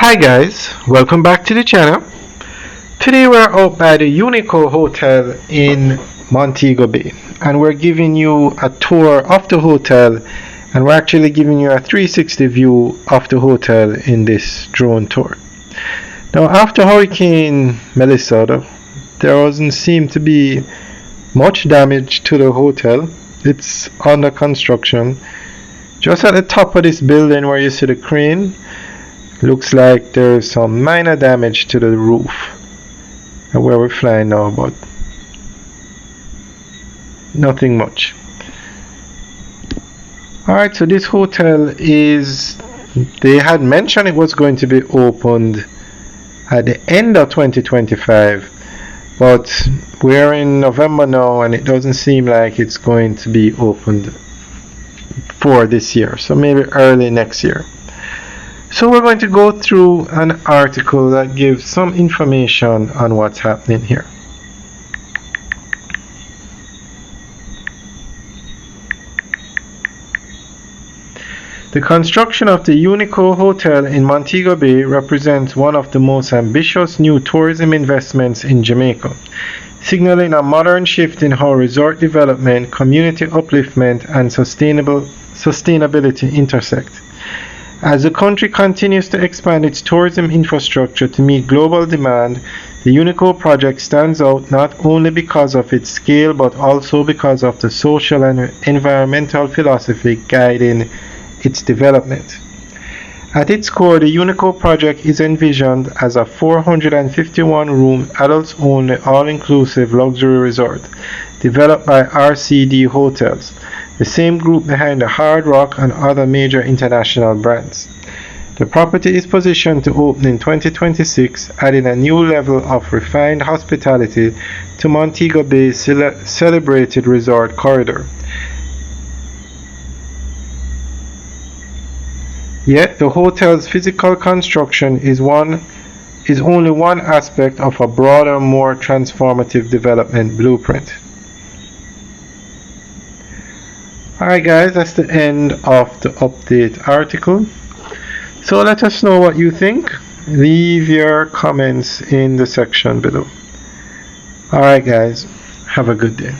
Hi guys, welcome back to the channel. Today we're out by the Unico Hotel in Montego Bay and we're giving you a tour of the hotel, and we're actually giving you a 360 view of the hotel in this drone tour. Now after Hurricane Melissa, there doesn't seem to be much damage to the hotel. It's under construction. Just at the top of this building where you see the crane, looks like there's some minor damage to the roof where we're flying now, but nothing much. Alright, so this hotel they had mentioned it was going to be opened at the end of 2025, but we're in November now and it doesn't seem like it's going to be opened for this year, so maybe early next year. So we're going to go through an article that gives some information on what's happening here. The construction of the Unico Hotel in Montego Bay represents one of the most ambitious new tourism investments in Jamaica, signaling a modern shift in how resort development, community upliftment, and sustainability intersect. As the country continues to expand its tourism infrastructure to meet global demand, the Unico project stands out not only because of its scale but also because of the social and environmental philosophy guiding its development. At its core, the Unico project is envisioned as a 451-room, adults-only, all-inclusive luxury resort developed by RCD Hotels, the same group behind the Hard Rock and other major international brands. The property is positioned to open in 2026, adding a new level of refined hospitality to Montego Bay's celebrated resort corridor. Yet the hotel's physical construction is only one aspect of a broader, more transformative development blueprint. Alright guys, that's the end of the update article. So let us know what you think. Leave your comments in the section below. Alright guys, have a good day.